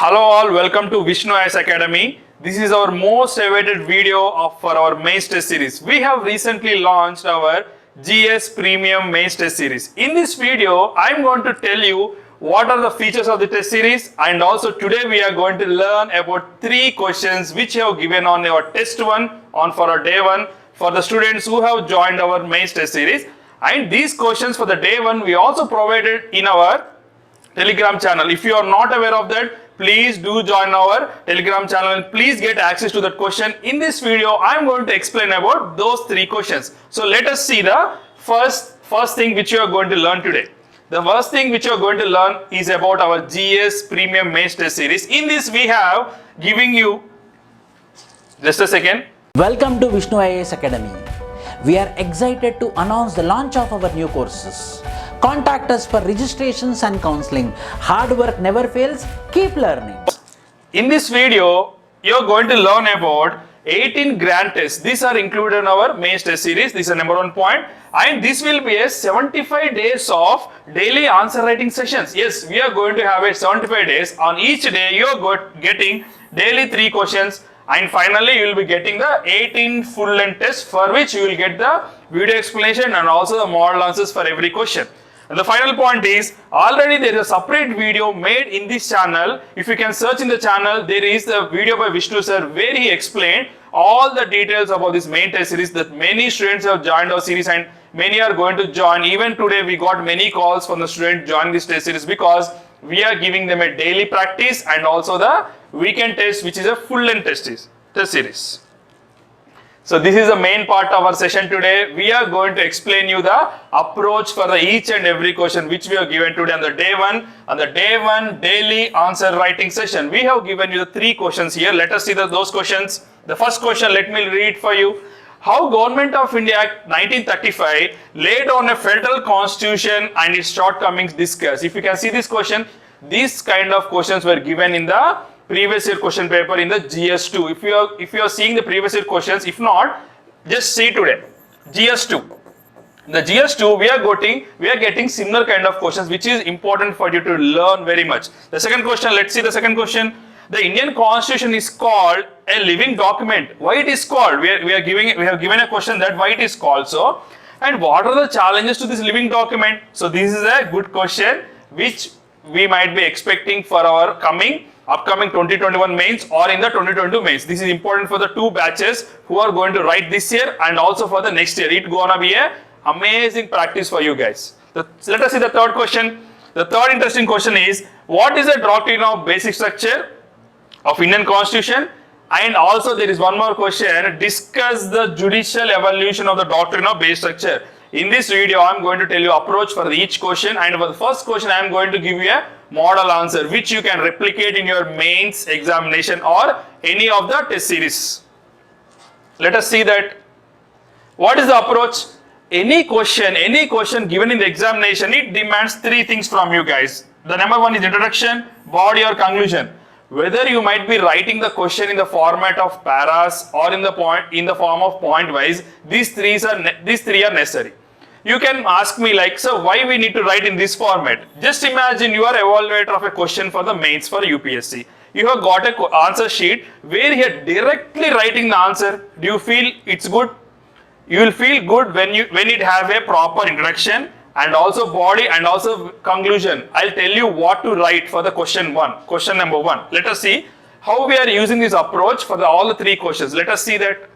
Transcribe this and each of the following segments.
Hello all, welcome to VISHNU IS Academy. This is our most awaited video for our mains test series. We have recently launched our GS Premium mains test series. In this video, I am going to tell you what are the features of the test series, and also today we are going to learn about 3 questions which we have given on our test 1 on for our day 1 for the students who have joined our mains test series. And these questions for the day 1 we also provided in our Telegram channel. If you are not aware of that, please do join our Telegram channel and please get access to that question. In this video, I am going to explain about those 3 questions. So let us see the first thing which you are going to learn today. The first thing which you are going to learn is about our GS Premium Mains Test Series. In this we have giving you, just a second. Welcome to VISHNU IS Academy. We are excited to announce the launch of our new courses. Contact us for registrations and counseling. Hard work never fails. Keep learning. In this video, you are going to learn about 18 grand tests. These are included in our mains test series. This is number 1 point. And this will be a 75 days of daily answer writing sessions. Yes, we are going to have a 75 days. On each day, you are getting daily 3 questions. And finally, you will be getting the 18 full length tests for which you will get the video explanation and also the model answers for every question. And the final point is, already there is a separate video made in this channel. If you can search in the channel, there is a video by Vishnu sir where he explained all the details about this main test series that many students have joined our series and many are going to join. Even today we got many calls from the students joining this test series because we are giving them a daily practice and also the weekend test, which is a full length test series. So this is the main part of our session today. We are going to explain you the approach for each and every question which we have given today on the day 1. On the day 1 daily answer writing session, we have given you the 3 questions here. Let us see those questions. The first question, let me read for you. How Government of India Act 1935 laid down a federal constitution and its shortcomings discussed. If you can see this question, these kind of questions were given in the previous year question paper in the GS2. If you are seeing the previous year questions, if not, just see today. GS2. The GS2 we are getting similar kind of questions which is important for you to learn very much. The second question, let's see the second question. The Indian Constitution is called a living document. Why it is called? We have given a question that why it is called so, and what are the challenges to this living document? So this is a good question which we might be expecting for our upcoming 2021 mains or in the 2022 mains. This is important for the 2 batches who are going to write this year and also for the next year. It's gonna be a amazing practice for you guys. So let us see the third question. The third interesting question is, what is the doctrine of basic structure of Indian Constitution? And also there is one more question, discuss the judicial evolution of the doctrine of basic structure. In this video, I am going to tell you approach for each question, and for the first question, I am going to give you a model answer which you can replicate in your mains examination or any of the test series. Let us see that. What is the approach? Any question given in the examination, it demands 3 things from you guys. The number 1 is introduction, body or conclusion. Whether you might be writing the question in the format of paras or in the form of point wise, these three are necessary. You can ask me like, so why we need to write in this format? Just imagine you are evaluator of a question for the mains for UPSC. You have got an answer sheet where you are directly writing the answer. Do you feel it's good? You will feel good when it have a proper introduction and also body and also conclusion. I'll tell you what to write for the question number 1. Let us see how we are using this approach for all the 3 questions. Let us see that.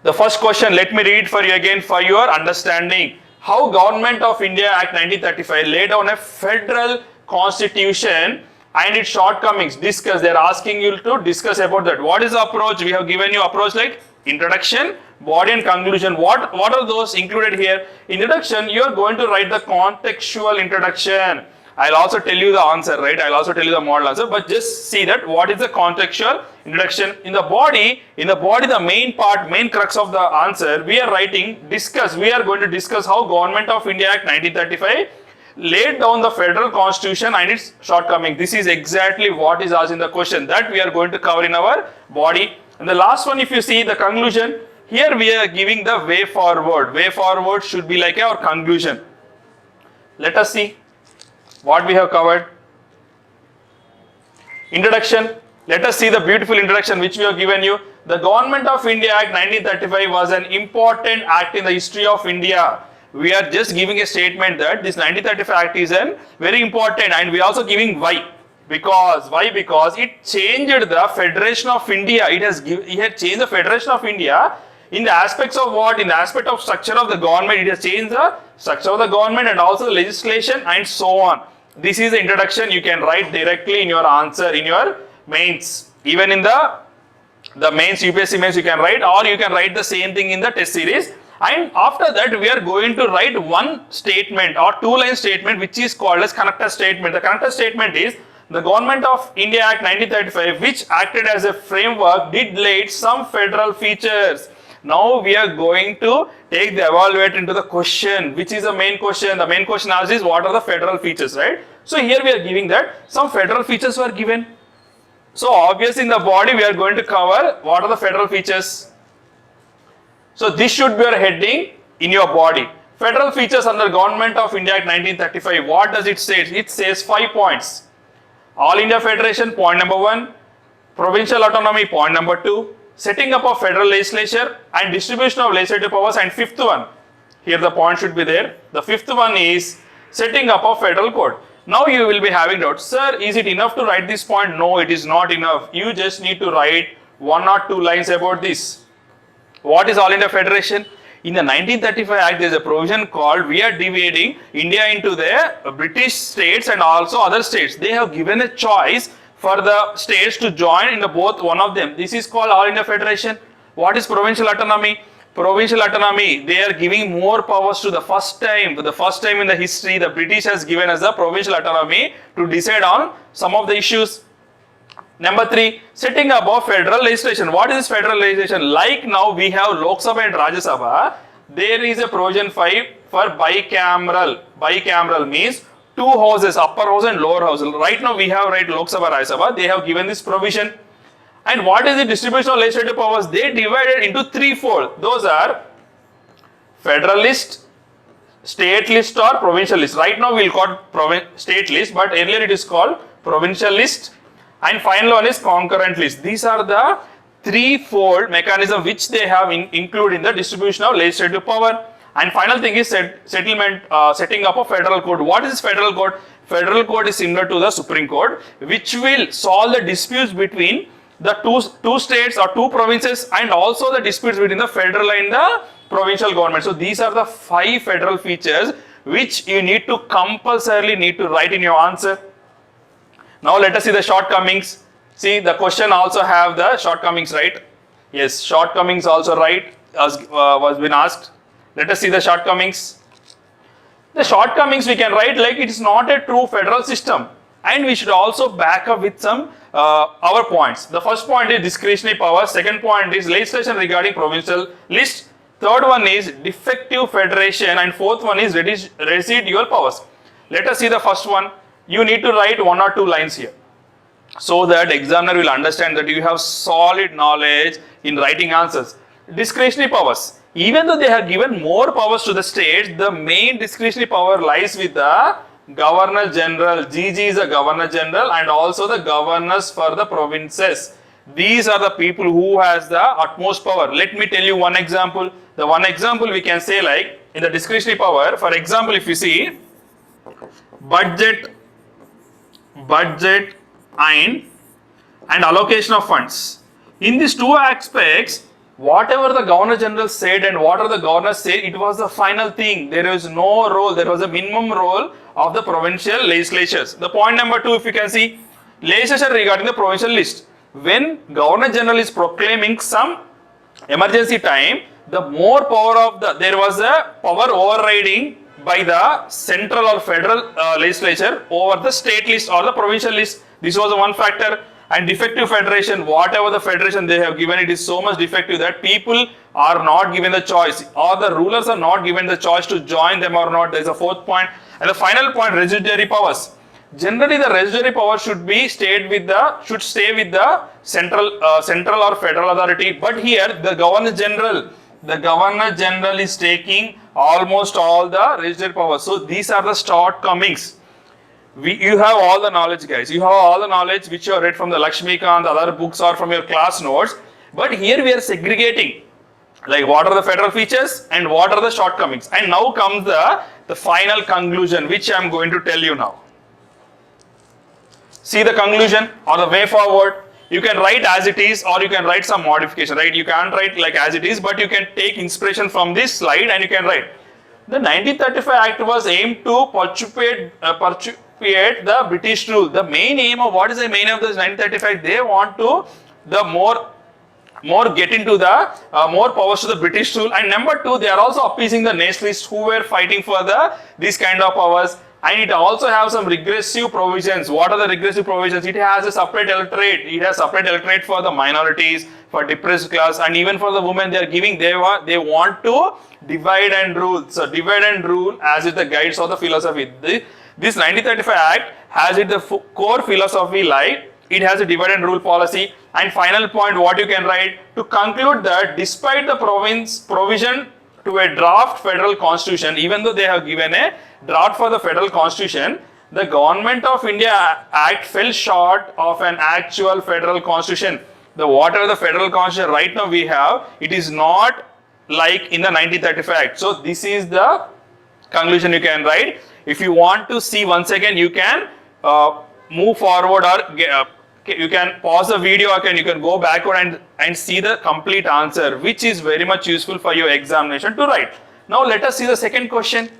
The first question, let me read for you again for your understanding. How Government of India Act 1935 laid down a federal constitution and its shortcomings discuss. They are asking you to discuss about that. What is the approach? We have given you approach like introduction, body and conclusion. What are those included here? Introduction, you are going to write the contextual introduction. I'll also tell you the answer, right? I'll also tell you the model answer, but just see that what is the contextual introduction. In the body, the main crux of the answer, we are writing discuss. We are going to discuss how Government of India Act 1935 laid down the federal constitution and its shortcomings. This is exactly what is asked in the question that we are going to cover in our body. And the last one, if you see the conclusion, here we are giving the way forward. Way forward should be like our conclusion. Let us see what we have covered. Introduction. Let us see the beautiful introduction which we have given you. The Government of India Act 1935 was an important act in the history of India. We are just giving a statement that this 1935 Act is an very important, and we are also giving why. Because it changed the Federation of India. It had changed the Federation of India in the aspects of what? In the aspect of structure of the government. It has changed the structure of the government and also the legislation and so on. This is the introduction. You can write directly in your answer in your mains. Even in the mains, UPSC mains you can write, or you can write the same thing in the test series. And after that we are going to write one statement or two-line statement which is called as connector statement. The connector statement is the Government of India Act 1935, which acted as a framework, did lay some federal features. Now we are going to take the evaluate into the question, which is the main question. The main question asks is what are the federal features, right? So here we are giving that some federal features were given. So obviously in the body we are going to cover what are the federal features. So this should be your heading in your body. Federal features under Government of India Act 1935. What does it say? It says 5 points. All India Federation, point number 1. Provincial autonomy, point number 2. Setting up of federal legislature and distribution of legislative powers, and fifth one. Here the point should be there. The fifth one is setting up of federal code. Now you will be having doubts. Sir, is it enough to write this point? No, it is not enough. You just need to write 1 or 2 lines about this. What is All India Federation? In the 1935 Act, there is a provision called we are dividing India into the British states and also other states. They have given a choice for the states to join in the both one of them. This is called All India Federation. What is provincial autonomy? Provincial autonomy, they are giving more powers to the first time. For the first time in the history, the British has given us the provincial autonomy to decide on some of the issues. Number 3, setting up of federal legislation. What is this federal legislation? Like now we have Lok Sabha and Rajya Sabha, there is a provision 5 for bicameral. Bicameral means 2 houses, upper house and lower house. Right now we have Lok Sabha, Rajya Sabha, they have given this provision. And what is the distribution of legislative powers? They divided into 3-fold. Those are federal list, state list or provincial list. Right now we will call state list, but earlier it is called provincial list. And final one is concurrent list. These are the 3-fold mechanism which they have included in the distribution of legislative power. And final thing is setting up a federal code. What is federal code? Federal code is similar to the Supreme Court, which will solve the disputes between the two states or 2 provinces and also the disputes between the federal and the provincial government. So these are the 5 federal features which you need to compulsorily write in your answer. Now let us see the shortcomings. See, the question also have the shortcomings, right? Yes, shortcomings also right as was been asked. Let us see the shortcomings. The shortcomings we can write like it is not a true federal system, and we should also back up with some our points. The first point is discretionary power. Second point is legislation regarding provincial list. Third one is defective federation, and fourth one is residual powers. Let us see the first one. You need to write 1 or 2 lines here, so that examiner will understand that you have solid knowledge in writing answers. Discretionary powers. Even though they have given more powers to the states, the main discretionary power lies with the Governor General. GG is the Governor General and also the governors for the provinces. These are the people who has the utmost power. Let me tell you one example. The one example we can say like in the discretionary power, for example, if you see budget and allocation of funds. In these 2 aspects, whatever the Governor General said and whatever the governor said, it was the final thing. There is no role, there was a minimum role of the provincial legislatures. The point number 2, if you can see, legislation regarding the provincial list. When Governor General is proclaiming some emergency time, the more power of there was a power overriding by the central or federal legislature over the state list or the provincial list. This was one factor. And defective federation, whatever the federation they have given, it is so much defective that people are not given the choice, or the rulers are not given the choice to join them or not. There is a fourth point. And the final point, residuary powers. Generally, the residuary power should stay with the central or federal authority. But here, the Governor General is taking almost all the residuary powers. So these are the shortcomings. You have all the knowledge, guys. You have all the knowledge which you have read from the Lakshmikant, other books or from your class notes. But here we are segregating, like what are the federal features and what are the shortcomings. And now comes the final conclusion, which I am going to tell you now. See the conclusion or the way forward. You can write as it is or you can write some modification, right? You can't write like as it is, but you can take inspiration from this slide and you can write. The 1935 Act was aimed to perpetuate the British rule. The main aim of what is the main of this 1935? They want to the more get into the more powers to the British rule. And number two, they are also appeasing the nationalists who were fighting for this kind of powers. And it also has some regressive provisions. What are the regressive provisions? It has a separate electorate. It has separate electorate for the minorities, for depressed class, and even for the women. They are giving. They want to divide and rule. So divide and rule as is the guides of the philosophy. This 1935 Act has it the core philosophy like it has a divide and rule policy. And final point, what you can write to conclude that despite the provision to a draft federal constitution, even though they have given a draft for the federal constitution, the Government of India Act fell short of an actual federal constitution. Whatever the federal constitution right now we have, it is not like in the 1935 Act. So this is the conclusion you can write. If you want to see once again, you can move forward or you can pause the video again, you can go backward and see the complete answer, which is very much useful for your examination to write. Now let us see the second question.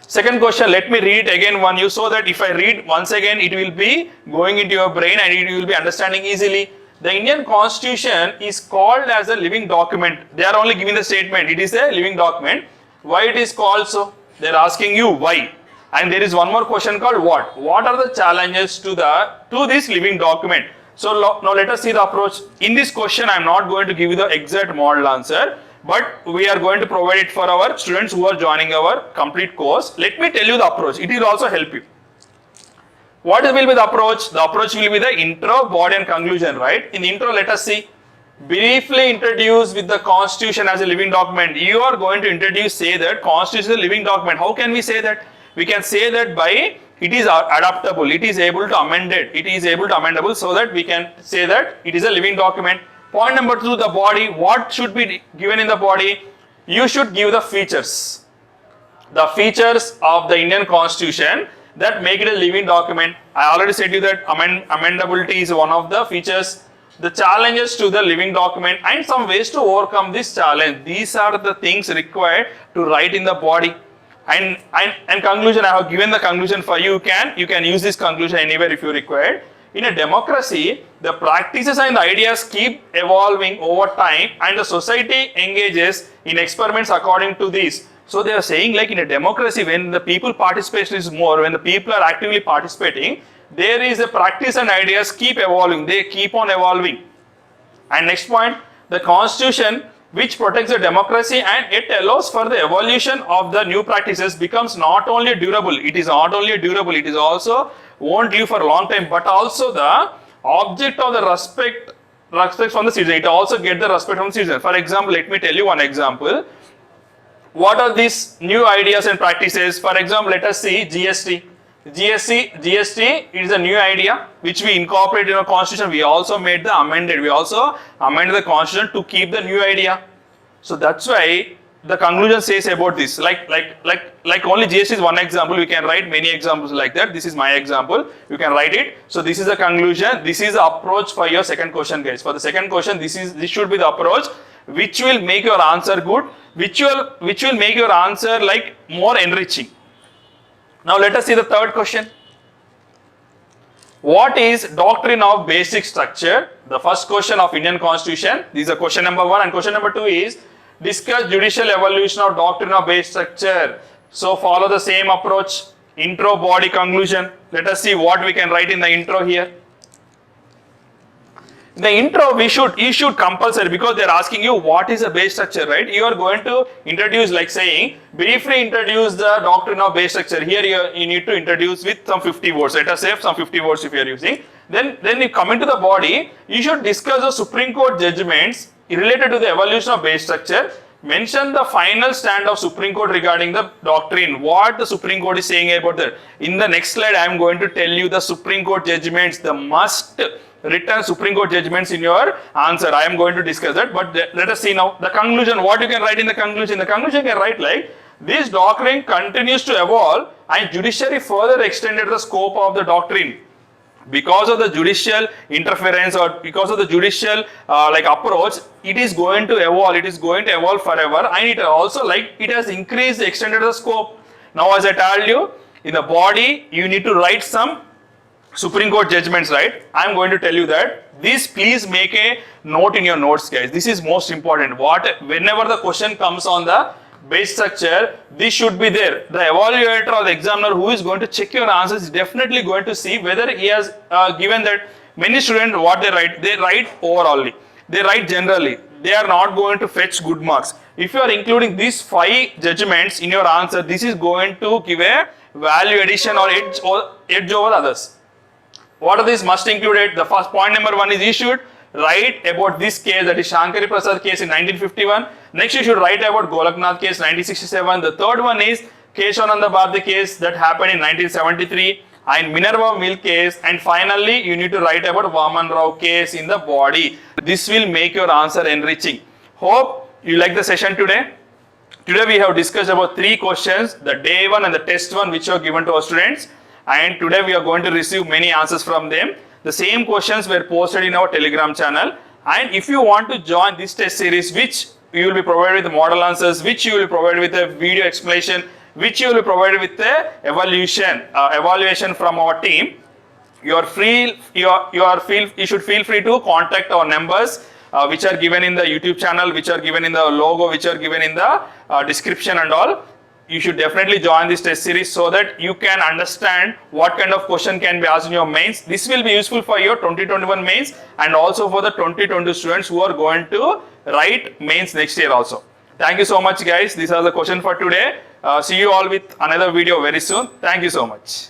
Second question, let me read it again one you, so that if I read once again, it will be going into your brain and it will be understanding easily. The Indian Constitution is called as a living document. They are only giving the statement, it is a living document. Why it is called so? They are asking you why. And there is one more question called what? What are the challenges to this living document? So now let us see the approach. In this question, I am not going to give you the exact model answer, but we are going to provide it for our students who are joining our complete course. Let me tell you the approach. It will also help you. What will be the approach? The approach will be the intro, body and conclusion, right? In the intro, let us see. Briefly introduce with the Constitution as a living document. You are going to say that Constitution is a living document. How can we say that? We can say that by it is adaptable, it is able to amend it, it is able to amendable, so that we can say that it is a living document. Point number two, the body. What should be given in the body? You should give the features. The features of the Indian Constitution that make it a living document. I already said you that amendability is one of the features. The challenges to the living document and some ways to overcome this challenge. These are the things required to write in the body. And conclusion, I have given the conclusion for you. You can use this conclusion anywhere if you require. In a democracy, the practices and the ideas keep evolving over time and the society engages in experiments according to this. So they are saying, like in a democracy, when the people participation is more, when the people are actively participating, there is a practice and ideas keep evolving, they keep on evolving. And next point, the Constitution which protects the democracy and it allows for the evolution of the new practices becomes not only durable, it is also won't live for a long time, but also the object of the respect from the citizen. It also get the respect from the citizen. For example, let me tell you one example. What are these new ideas and practices? For example, let us see GST. GST is a new idea which we incorporate in our constitution. We also amended the constitution to keep the new idea. So that's why the conclusion says about this. Like only GST is one example. We can write many examples like that. This is my example. You can write it. So this is the conclusion. This is the approach for your second question, guys. For the second question, this should be the approach which will make your answer good, which will make your answer like more enriching. Now let us see the third question. What is doctrine of basic structure? The first question of Indian Constitution. This is question number 1, and question number 2 is discuss judicial evolution of doctrine of basic structure. So follow the same approach. Intro, body, conclusion. Let us see what we can write in the intro here. The intro you should compulsory, because they are asking you what is a base structure, right? You are going to introduce, like saying briefly introduce the doctrine of base structure. Here you need to introduce with some 50 words. Let us say some 50 words if you are using. Then you come into the body. You should discuss the Supreme Court judgments related to the evolution of base structure. mention the final stand of Supreme Court regarding the doctrine. What the Supreme Court is saying about that. In the next slide, I am going to tell you the Supreme Court judgments, the must written Supreme Court judgments in your answer. I am going to discuss that, but let us see now the conclusion. What you can write in the conclusion? The conclusion you can write like, this doctrine continues to evolve and judiciary further extended the scope of the doctrine. Because of the judicial interference or because of the judicial approach, it is going to evolve. It is going to evolve forever, and it also it has increased, extended the scope. Now, as I told you, in the body, you need to write some Supreme Court judgments, right? I am going to tell you that. This, please make a note in your notes, guys. This is most important. Whenever the question comes on the base structure, this should be there. The evaluator or the examiner who is going to check your answers is definitely going to see whether he has given that. Many students, what they write overallly. They write generally. They are not going to fetch good marks. If you are including these 5 judgments in your answer, this is going to give a value addition or edge over others. What are these must included? The first point number 1 is you should write about this case, that is Shankari Prasad case in 1951. Next, you should write about Golaknath case 1967. The third one is Keshavananda Bharati case that happened in 1973 and Minerva Mill case. And finally, you need to write about Vaman Rao case in the body. This will make your answer enriching. Hope you like the session today. Today we have discussed about 3 questions, the day 1 and the test 1, which are given to our students. And today we are going to receive many answers from them. The same questions were posted in our Telegram channel. And if you want to join this test series, which you will be provided with the model answers, which you will be provided with a video explanation, which you will be provided with the evaluation from our team, you should feel free to contact our numbers, which are given in the YouTube channel, which are given in the logo, which are given in the description and all. You should definitely join this test series so that you can understand what kind of question can be asked in your mains. This will be useful for your 2021 mains and also for the 2020 students who are going to write mains next year also. Thank you so much, guys. These are the questions for today. See you all with another video very soon. Thank you so much.